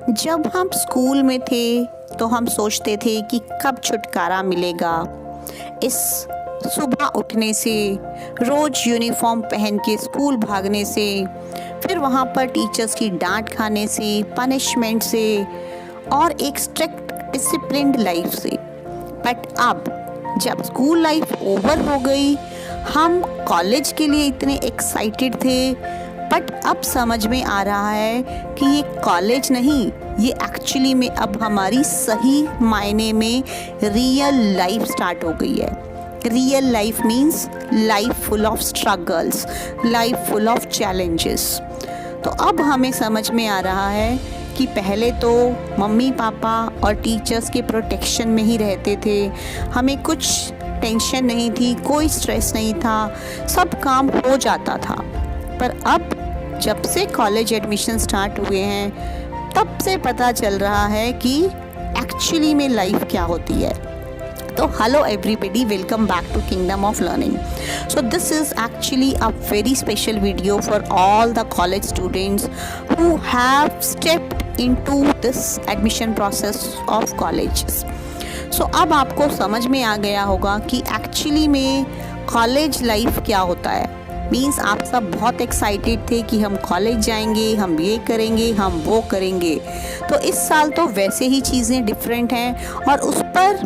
जब हम स्कूल में थे तो हम सोचते थे कि कब छुटकारा मिलेगा इस सुबह उठने से, रोज यूनिफॉर्म पहन के स्कूल भागने से, फिर वहाँ पर टीचर्स की डांट खाने से, पनिशमेंट से और एक स्ट्रिक्ट डिसिप्लिन्ड लाइफ से। बट अब जब स्कूल लाइफ ओवर हो गई, हम कॉलेज के लिए इतने एक्साइटेड थे, बट अब समझ में आ रहा है कि ये कॉलेज नहीं, ये एक्चुअली में अब हमारी सही मायने में रियल लाइफ स्टार्ट हो गई है। Real life means life full of struggles, life full of challenges. तो अब हमें समझ में आ रहा है कि पहले तो मम्मी पापा और टीचर्स के प्रोटेक्शन में ही रहते थे, हमें कुछ टेंशन नहीं थी, कोई स्ट्रेस नहीं था, सब काम हो जाता था। पर अब जब से कॉलेज एडमिशन स्टार्ट हुए हैं, तब से पता चल रहा है कि एक्चुअली में लाइफ क्या होती है। तो hello everybody, welcome back to kingdom of learning. So this is actually a very special video for all the college students who have stepped into this admission process of colleges. So अब आपको समझ में आ गया होगा कि actually में college life क्या होता है। मीन्स आप सब बहुत एक्साइटेड थे कि हम कॉलेज जाएंगे, हम ये करेंगे, हम वो करेंगे। तो इस साल तो वैसे ही चीज़ें डिफरेंट हैं और उस पर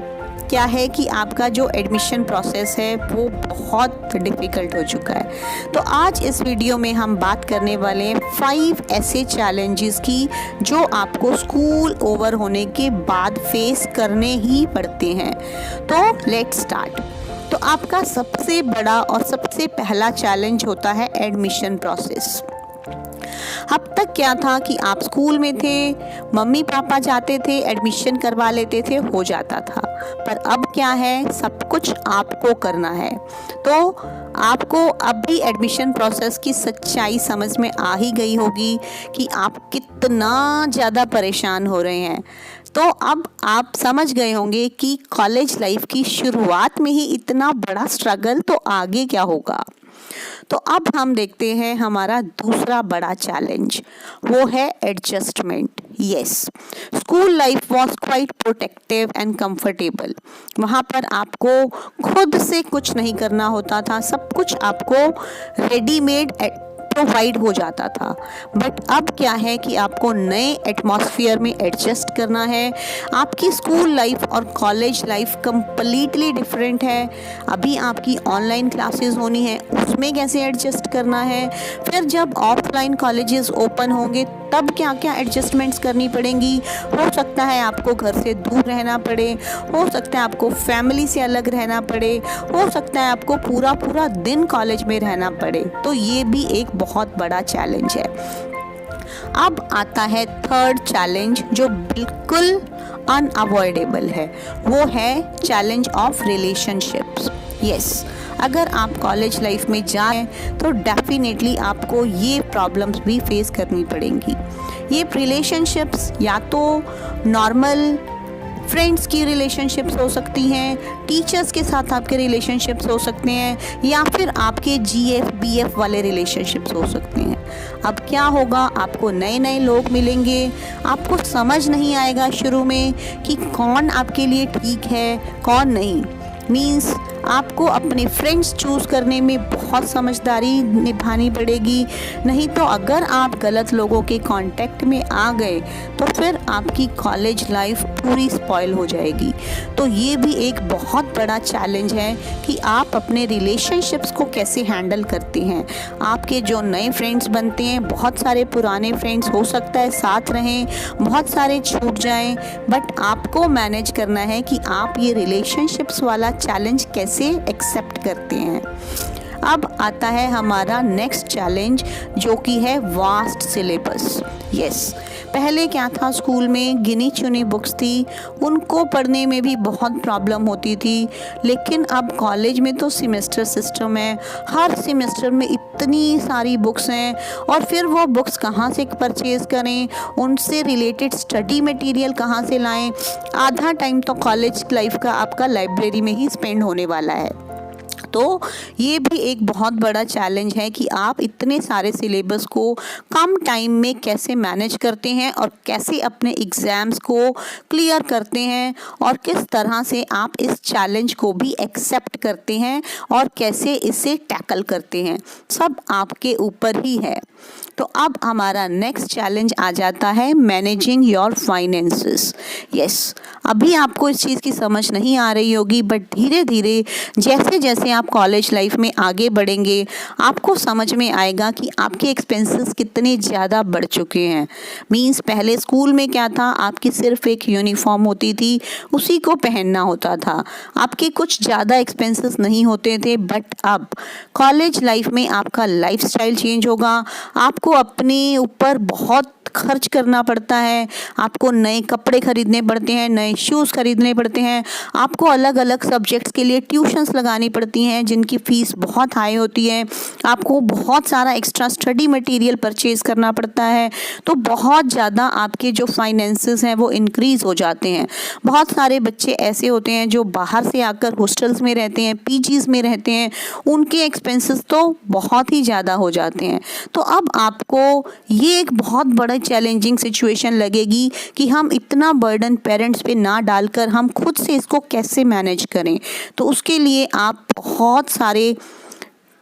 क्या है कि आपका जो एडमिशन प्रोसेस है वो बहुत डिफ़िकल्ट हो चुका है। तो आज इस वीडियो में हम बात करने वाले हैं 5 ऐसे चैलेंजेस की जो आपको स्कूल ओवर होने के बाद फेस करने ही पड़ते हैं। तो लेट्स स्टार्ट। तो आपका सबसे बड़ा और सबसे पहला चैलेंज होता है एडमिशन प्रोसेस। अब तक क्या था कि आप स्कूल में थे, मम्मी पापा जाते थे, एडमिशन करवा लेते थे, हो जाता था। पर अब क्या है, सब कुछ आपको करना है। तो आपको अब भी एडमिशन प्रोसेस की सच्चाई समझ में आ ही गई होगी कि आप कितना ज़्यादा परेशान हो रहे हैं। तो अब आप समझ गए होंगे कि कॉलेज लाइफ की शुरुआत में ही इतना बड़ा स्ट्रगल, तो आगे क्या होगा। तो अब हम देखते हैं हमारा दूसरा बड़ा चैलेंज, वो है adjustment. Yes, school life was quite protective and comfortable. वहाँ पर आपको खुद से कुछ नहीं करना होता था, सब कुछ आपको रेडीमेड प्रोवाइड हो जाता था। बट अब क्या है कि आपको नए एटमॉस्फेयर में एडजस्ट करना है। आपकी स्कूल लाइफ और कॉलेज लाइफ कंप्लीटली डिफरेंट है। अभी आपकी ऑनलाइन क्लासेस होनी है, उसमें कैसे एडजस्ट करना है। फिर जब ऑफलाइन कॉलेजेस ओपन होंगे तब क्या क्या एडजस्टमेंट्स करनी पड़ेंगी। हो सकता है आपको घर से दूर रहना पड़े, हो सकता है आपको फैमिली से अलग रहना पड़े, हो सकता है आपको पूरा पूरा दिन कॉलेज में रहना पड़े। तो ये भी एक बहुत बड़ा चैलेंज है। अब आता है थर्ड चैलेंज जो बिल्कुल अनअवॉइडेबल है, वो है चैलेंज ऑफ रिलेशनशिप्स। यस, अगर आप कॉलेज लाइफ में जाएं तो डेफिनेटली आपको ये प्रॉब्लम्स भी फेस करनी पड़ेंगी। ये रिलेशनशिप्स या तो नॉर्मल फ्रेंड्स की रिलेशनशिप्स हो सकती हैं, टीचर्स के साथ आपके रिलेशनशिप्स हो सकते हैं, या फिर आपके GF BF वाले रिलेशनशिप्स हो सकते हैं। अब क्या होगा, आपको नए नए लोग मिलेंगे, आपको समझ नहीं आएगा शुरू में कि कौन आपके लिए ठीक है, कौन नहीं। मीन्स आपको अपने फ्रेंड्स चूज़ करने में बहुत समझदारी निभानी पड़ेगी, नहीं तो अगर आप गलत लोगों के कांटेक्ट में आ गए तो फिर आपकी कॉलेज लाइफ पूरी स्पॉइल हो जाएगी। तो ये भी एक बहुत बड़ा चैलेंज है कि आप अपने रिलेशनशिप्स को कैसे हैंडल करते हैं। आपके जो नए फ्रेंड्स बनते हैं, बहुत सारे पुराने फ्रेंड्स हो सकता है साथ रहें, बहुत सारे छूट जाएं, बट आपको मैनेज करना है कि आप ये रिलेशनशिप्स वाला चैलेंज कैसे एक्सेप्ट करते हैं। अब आता है हमारा नेक्स्ट चैलेंज जो कि है वास्ट सिलेबस। यस, पहले क्या था, स्कूल में गिनी चुनी बुक्स थी, उनको पढ़ने में भी बहुत प्रॉब्लम होती थी। लेकिन अब कॉलेज में तो सेमेस्टर सिस्टम है, हर सेमेस्टर में इतनी सारी बुक्स हैं, और फिर वो बुक्स कहाँ से परचेज़ करें, उनसे रिलेटेड स्टडी मटेरियल कहाँ से लाएं। आधा टाइम तो कॉलेज लाइफ का आपका लाइब्रेरी में ही स्पेंड होने वाला है। तो ये भी एक बहुत बड़ा चैलेंज है कि आप इतने सारे सिलेबस को कम टाइम में कैसे मैनेज करते हैं और कैसे अपने एग्ज़ाम्स को क्लियर करते हैं और किस तरह से आप इस चैलेंज को भी एक्सेप्ट करते हैं और कैसे इसे टैकल करते हैं, सब आपके ऊपर ही है। तो अब हमारा नेक्स्ट चैलेंज आ जाता है मैनेजिंग योर फाइनेंसेस। यस, अभी आपको इस चीज़ की समझ नहीं आ रही होगी, बट धीरे धीरे जैसे जैसे आप कॉलेज लाइफ में आगे बढ़ेंगे आपको समझ में आएगा कि आपके एक्सपेंसेस कितने ज़्यादा बढ़ चुके हैं। मींस पहले स्कूल में क्या था, आपकी सिर्फ एक यूनिफॉर्म होती थी, उसी को पहनना होता था, आपके कुछ ज़्यादा एक्सपेंसेस नहीं होते थे। बट अब कॉलेज लाइफ में आपका लाइफस्टाइल चेंज होगा, आपको अपने ऊपर बहुत खर्च करना पड़ता है, आपको नए कपड़े खरीदने पड़ते हैं, नए शूज़ खरीदने पड़ते हैं, आपको अलग अलग सब्जेक्ट्स के लिए ट्यूशन्स लगानी पड़ती हैं जिनकी फ़ीस बहुत हाई होती है, आपको बहुत सारा एक्स्ट्रा स्टडी मटेरियल परचेज़ करना पड़ता है। तो बहुत ज़्यादा आपके जो फाइनेंसेस हैं वो इंक्रीज़ हो जाते हैं। बहुत सारे बच्चे ऐसे होते हैं जो बाहर से आकर हॉस्टल्स में रहते हैं, पीजीज़ में रहते हैं, उनके एक्सपेंसेस तो बहुत ही ज़्यादा हो जाते हैं। तो अब आपको ये एक बहुत बड़ा चैलेंजिंग सिचुएशन लगेगी कि हम इतना बर्डन पेरेंट्स पे ना डालकर हम खुद से इसको कैसे मैनेज करें। तो उसके लिए आप बहुत सारे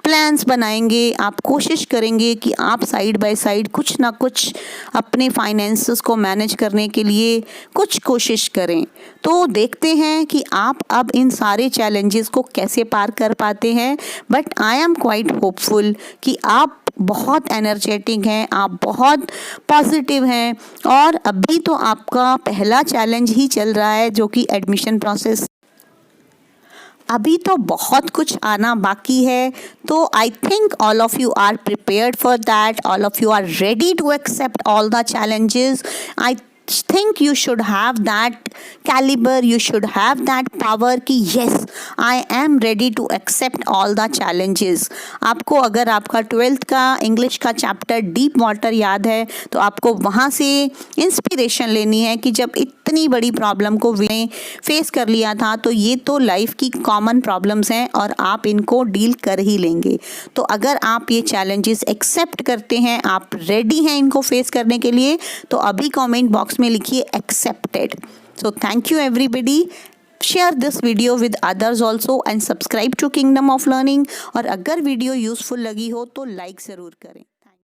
प्लान्स बनाएंगे, आप कोशिश करेंगे कि आप साइड बाय साइड कुछ ना कुछ अपने फाइनेंसेस को मैनेज करने के लिए कुछ कोशिश करें। तो देखते हैं कि आप अब इन सारे चैलेंजेस को कैसे पार कर पाते हैं। But I am quite hopeful कि आप बहुत एनर्जेटिक हैं, आप बहुत पॉजिटिव हैं और अभी तो आपका पहला चैलेंज ही चल रहा है जो कि एडमिशन प्रोसेस। अभी तो बहुत कुछ आना बाकी है। तो I think all of you are prepared for that, all of you are ready to accept all the challenges. I think you should have that caliber, you should have that power कि yes I am ready to accept all the challenges। आपको अगर आपका 12th का English का chapter deep water याद है तो आपको वहाँ से इंस्पिरेशन लेनी है कि जब इतनी बड़ी प्रॉब्लम को फेस कर लिया था तो ये तो लाइफ की कॉमन प्रॉब्लम्स हैं और आप इनको डील कर ही लेंगे। तो अगर आप ये चैलेंजेस एक्सेप्ट करते हैं, आप रेडी हैं इनको फेस करने के लिए, तो अभी कमेंट बॉक्स में लिखिए accepted. So thank you everybody. Share this video with others also and subscribe to kingdom of learning. और अगर वीडियो यूजफुल लगी हो तो लाइक ज़रूर करें।